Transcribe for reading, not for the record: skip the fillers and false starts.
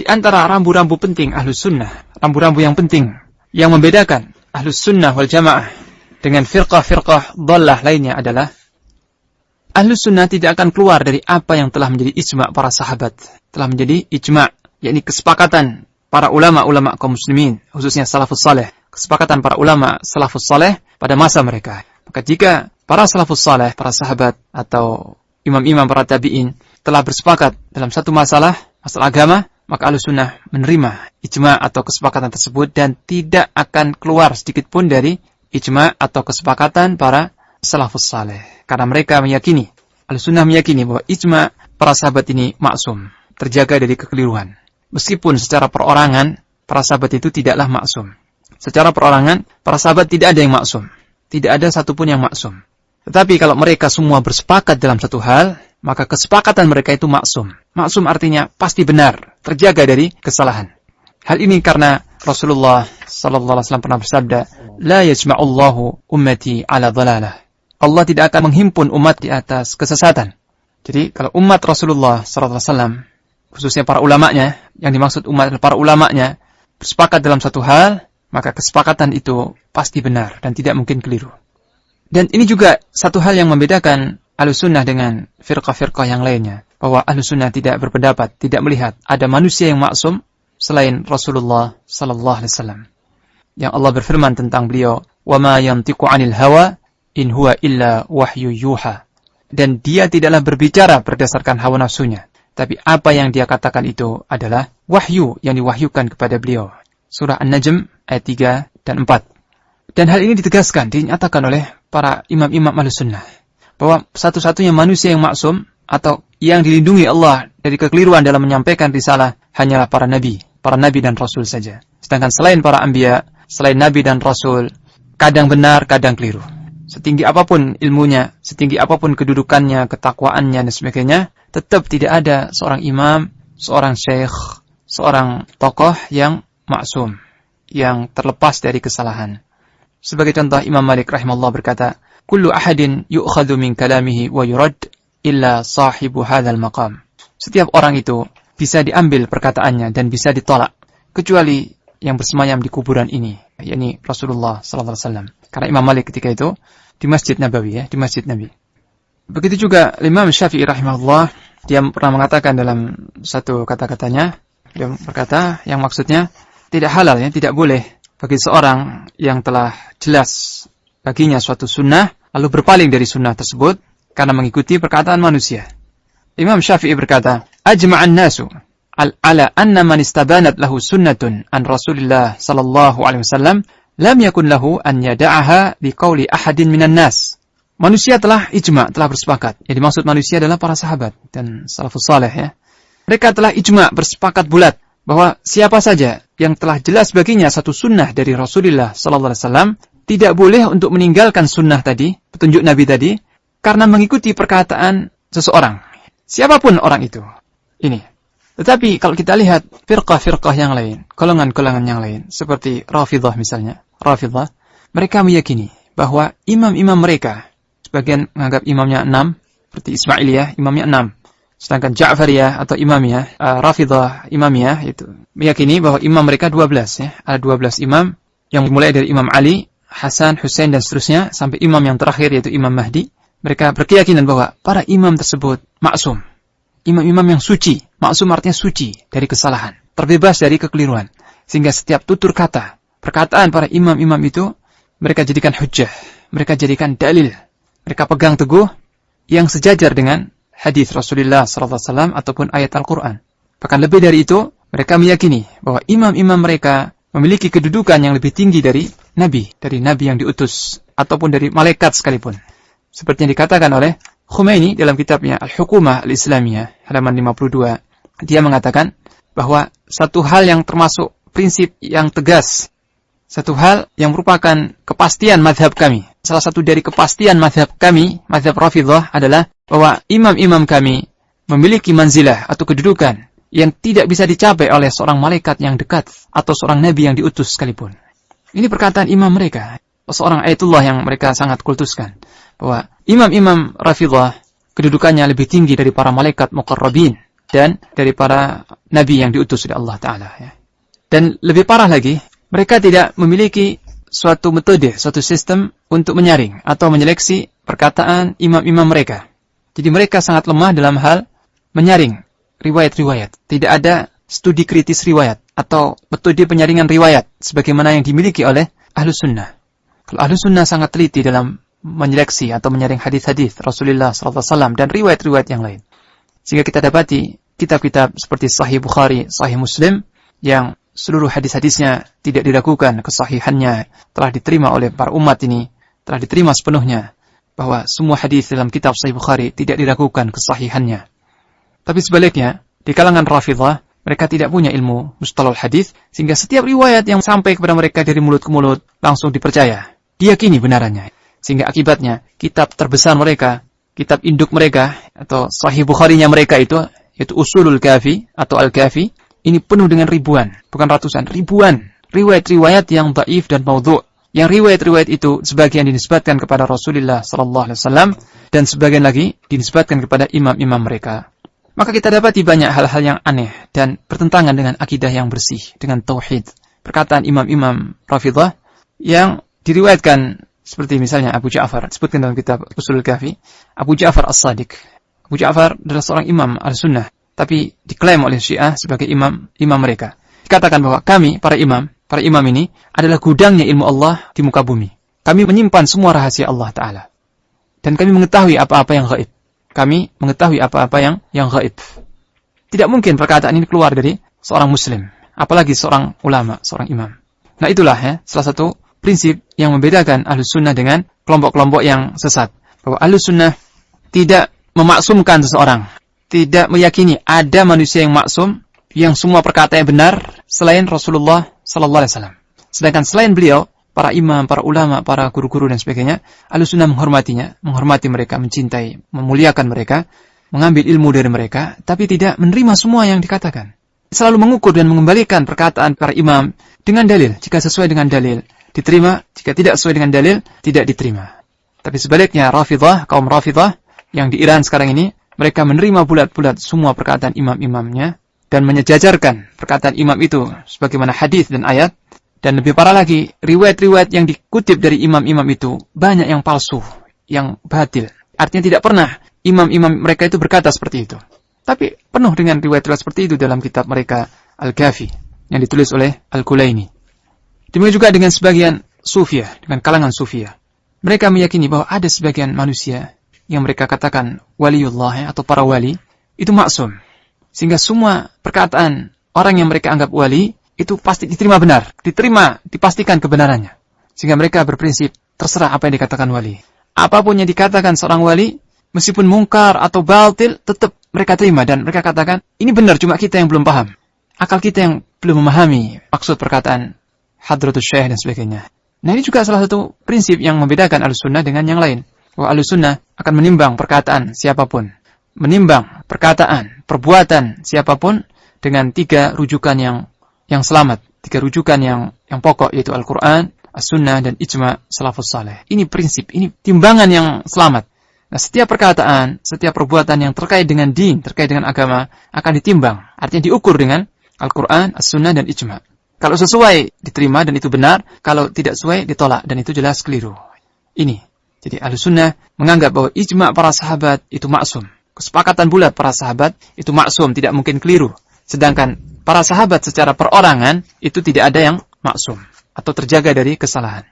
Di antara rambu-rambu penting Ahlus Sunnah, rambu-rambu yang penting yang membedakan Ahlus Sunnah wal Jamaah dengan firqah-firqah dhallah lainnya adalah Ahlus Sunnah tidak akan keluar dari apa yang telah menjadi ijma' para sahabat, telah menjadi ijma', yakni kesepakatan para ulama-ulama kaum muslimin, khususnya salafus saleh, kesepakatan para ulama salafus saleh pada masa mereka. Maka jika para salafus saleh, para sahabat atau imam-imam para tabi'in telah bersepakat dalam satu masalah agama, maka Ahlus Sunnah menerima ijma' atau kesepakatan tersebut dan tidak akan keluar sedikit pun dari ijma' atau kesepakatan para salafus saleh. Karena mereka meyakini, Ahlus Sunnah meyakini bahwa ijma' para sahabat ini maksum, terjaga dari kekeliruan. Meskipun secara perorangan, para sahabat itu tidaklah maksum. Secara perorangan, para sahabat tidak ada yang maksum. Tidak ada satupun yang maksum. Tetapi kalau mereka semua bersepakat dalam satu hal, maka kesepakatan mereka itu maksum. Maksum artinya pasti benar, terjaga dari kesalahan. Hal ini karena Rasulullah sallallahu alaihi wasallam pernah bersabda, "La yajma'ullahu ummati 'ala dhalalah." Allah tidak akan menghimpun umat di atas kesesatan. Jadi kalau umat Rasulullah sallallahu alaihi wasallam, khususnya para ulamanya, yang dimaksud umat adalah para ulamanya, bersepakat dalam satu hal, maka kesepakatan itu pasti benar dan tidak mungkin keliru. Dan ini juga satu hal yang membedakan Ahlus Sunnah dengan firqah-firqah yang lainnya, bahwa Ahlus Sunnah tidak berpendapat, tidak melihat ada manusia yang maksum selain Rasulullah sallallahu alaihi wasallam. Yang Allah berfirman tentang beliau, "Wa ma yantiqu 'anil hawa in huwa illa wahyu yuha." Dan dia tidaklah berbicara berdasarkan hawa nafsunya, tapi apa yang dia katakan itu adalah wahyu yang diwahyukan kepada beliau. Surah An-Najm ayat 3 dan 4. Dan hal ini ditegaskan, dinyatakan oleh para imam-imam Ahlus Sunnah, bahwa satu-satunya manusia yang maksum atau yang dilindungi Allah dari kekeliruan dalam menyampaikan risalah hanyalah para nabi dan rasul saja. Sedangkan selain para anbiya, selain nabi dan rasul, kadang benar, kadang keliru. Setinggi apapun ilmunya, setinggi apapun kedudukannya, ketakwaannya dan sebagainya, tetap tidak ada seorang imam, seorang syekh, seorang tokoh yang maksum, yang terlepas dari kesalahan. Sebagai contoh, Imam Malik rahimahullah berkata, "Kullu ahadin yu'khadhu min kalamihi wa yurad illa sahibu hadzal maqam." Setiap orang itu bisa diambil perkataannya dan bisa ditolak, kecuali yang bersemayam di kuburan ini, yakni Rasulullah sallallahu alaihi wasallam. Karena Imam Malik ketika itu di Masjid Nabawi, di Masjid Nabi. Begitu juga Imam Syafi'i rahimahullah, dia pernah mengatakan dalam satu kata-katanya, dia berkata yang maksudnya tidak halal, tidak boleh bagi seorang yang telah jelas baginya suatu sunnah lalu berpaling dari sunnah tersebut karena mengikuti perkataan manusia. Imam Syafi'i berkata, "Ajma'an nasu ala anna man istabanat lahu sunnatun an Rasulillah sallallahu alaihi wasallam lam yakun lahu an yada'aha liqauli ahadin minan nas." Manusia telah ijma', telah bersepakat. Yang dimaksud manusia adalah para sahabat dan salafus saleh, ya. Mereka telah ijma', bersepakat bulat bahwa siapa saja yang telah jelas baginya satu sunnah dari Rasulullah sallallahu alaihi wasallam tidak boleh untuk meninggalkan sunnah tadi, petunjuk Nabi tadi, karena mengikuti perkataan seseorang. Siapapun orang itu. Ini. Tetapi kalau kita lihat firqah-firqah yang lain, golongan-golongan yang lain, seperti Rafidhah misalnya, mereka meyakini bahwa imam-imam mereka, sebagian menganggap imamnya 6, seperti Ismailiyah, imamnya 6. Sedangkan Ja'fariyah atau Imamiyah, Rafidhah Imamiyah itu meyakini bahwa imam mereka 12, ya. Ada 12 imam yang dimulai dari Imam Ali, Hasan, Husain dan seterusnya sampai imam yang terakhir yaitu Imam Mahdi. Mereka berkeyakinan bahwa para imam tersebut maksum. Imam-imam yang suci, maksum artinya suci dari kesalahan, terbebas dari kekeliruan. Sehingga setiap tutur kata, perkataan para imam-imam itu mereka jadikan hujjah, mereka jadikan dalil. Mereka pegang teguh yang sejajar dengan hadis Rasulullah sallallahu alaihi wasallam ataupun ayat Al-Qur'an. Bahkan lebih dari itu, mereka meyakini bahwa imam-imam mereka memiliki kedudukan yang lebih tinggi dari nabi yang diutus ataupun dari malaikat sekalipun. Seperti yang dikatakan oleh Khomeini dalam kitabnya Al-Hukumah Al-Islamiyah halaman 52. Dia mengatakan bahwa satu hal yang termasuk prinsip yang tegas, satu hal yang merupakan kepastian mazhab kami. Salah satu dari kepastian mazhab kami, mazhab Rafidhah adalah bahwa imam-imam kami memiliki manzilah atau kedudukan yang tidak bisa dicapai oleh seorang malaikat yang dekat atau seorang nabi yang diutus sekalipun. Ini perkataan imam mereka, seorang ayatullah yang mereka sangat kultuskan, bahwa imam-imam Rafidhah kedudukannya lebih tinggi dari para malaikat muqarrabin, dan dari para nabi yang diutus oleh Allah Ta'ala. Ya. Dan lebih parah lagi, mereka tidak memiliki suatu metode, suatu sistem untuk menyaring atau menyeleksi perkataan imam-imam mereka. Jadi mereka sangat lemah dalam hal menyaring riwayat-riwayat. Tidak ada studi kritis riwayat atau metode penyaringan riwayat sebagaimana yang dimiliki oleh Ahlus Sunnah. Kalau Ahlus Sunnah sangat teliti dalam menyeleksi atau menyaring hadis-hadis Rasulullah SAW dan riwayat-riwayat yang lain. Sehingga kita dapati kitab-kitab seperti Sahih Bukhari, Sahih Muslim yang seluruh hadis-hadisnya tidak diragukan kesahihannya, telah diterima oleh para umat ini, telah diterima sepenuhnya, bahwa semua hadis dalam kitab Sahih Bukhari tidak diragukan kesahihannya. Tapi sebaliknya, di kalangan Rafidhah, mereka tidak punya ilmu mustalahul hadis, sehingga setiap riwayat yang sampai kepada mereka dari mulut ke mulut langsung dipercaya, diyakini benarannya. Sehingga akibatnya, kitab terbesar mereka, kitab induk mereka, atau Sahih Bukharinya mereka itu, yaitu Usulul Kafi atau Al-Kafi, ini penuh dengan ribuan, bukan ratusan, ribuan riwayat-riwayat yang dhaif dan maudhu'. Yang riwayat-riwayat itu sebagian dinisbatkan kepada Rasulullah SAW dan sebagian lagi dinisbatkan kepada imam-imam mereka. Maka kita dapati banyak hal-hal yang aneh dan bertentangan dengan akidah yang bersih, dengan tauhid. Perkataan imam-imam Rafidhah yang diriwayatkan seperti misalnya Abu Ja'far, disebutkan dalam kitab Usulul Kafi, Abu Ja'far As-Sadiq. Abu Ja'far adalah seorang imam Al-Sunnah, tapi diklaim oleh Syiah sebagai imam mereka. Dikatakan bahwa kami, para imam ini adalah gudangnya ilmu Allah di muka bumi. Kami menyimpan semua rahasia Allah Ta'ala. Dan kami mengetahui apa-apa yang gaib. Kami mengetahui apa-apa yang gaib. Tidak mungkin perkataan ini keluar dari seorang muslim, apalagi seorang ulama, seorang imam. Nah itulah salah satu prinsip yang membedakan Ahlus Sunnah dengan kelompok-kelompok yang sesat. Bahwa Ahlus Sunnah tidak memaksumkan seseorang, tidak meyakini ada manusia yang maksum, yang semua perkataannya benar selain Rasulullah SAW. Sedangkan selain beliau, para imam, para ulama, para guru-guru dan sebagainya, Ahlus Sunnah menghormatinya, menghormati mereka, mencintai, memuliakan mereka, mengambil ilmu dari mereka, tapi tidak menerima semua yang dikatakan. Selalu mengukur dan mengembalikan perkataan para imam dengan dalil. Jika sesuai dengan dalil, diterima. Jika tidak sesuai dengan dalil, tidak diterima. Tapi sebaliknya, Rafidhah, kaum Rafidhah yang di Iran sekarang ini, mereka menerima bulat-bulat semua perkataan imam-imamnya dan menyejajarkan perkataan imam itu sebagaimana hadis dan ayat. Dan lebih parah lagi, riwayat-riwayat yang dikutip dari imam-imam itu banyak yang palsu, yang batil. Artinya tidak pernah imam-imam mereka itu berkata seperti itu. Tapi penuh dengan riwayat-riwayat seperti itu dalam kitab mereka Al-Kafi yang ditulis oleh Al-Kulaini. Demikian juga dengan sebagian Sufiyah, dengan kalangan Sufiyah. Mereka meyakini bahwa ada sebagian manusia yang mereka katakan waliullah atau para wali, itu maksum. Sehingga semua perkataan orang yang mereka anggap wali, itu pasti diterima benar. Diterima, dipastikan kebenarannya. Sehingga mereka berprinsip, terserah apa yang dikatakan wali. Apapun yang dikatakan seorang wali, meskipun mungkar atau batil, tetap mereka terima. Dan mereka katakan, ini benar, cuma kita yang belum paham. Akal kita yang belum memahami maksud perkataan Hadratus Syekh dan sebagainya. Nah ini juga salah satu prinsip yang membedakan Ahlus Sunnah dengan yang lain. Bahwa Ahlus Sunnah akan menimbang perkataan siapapun. Menimbang perkataan, perbuatan siapapun dengan 3 rujukan yang selamat. 3 rujukan yang pokok, yaitu Al-Quran, As-Sunnah, dan Ijma' Salafus Saleh. Ini prinsip, ini timbangan yang selamat. Nah, setiap perkataan, setiap perbuatan yang terkait dengan din, terkait dengan agama, akan ditimbang. Artinya diukur dengan Al-Quran, As-Sunnah, dan Ijma'. Kalau sesuai, diterima dan itu benar. Kalau tidak sesuai, ditolak dan itu jelas keliru. Ini. Jadi Ahlus Sunnah menganggap bahwa ijma' para sahabat itu maksum. Kesepakatan bulat para sahabat itu maksum, tidak mungkin keliru. Sedangkan para sahabat secara perorangan itu tidak ada yang maksum atau terjaga dari kesalahan.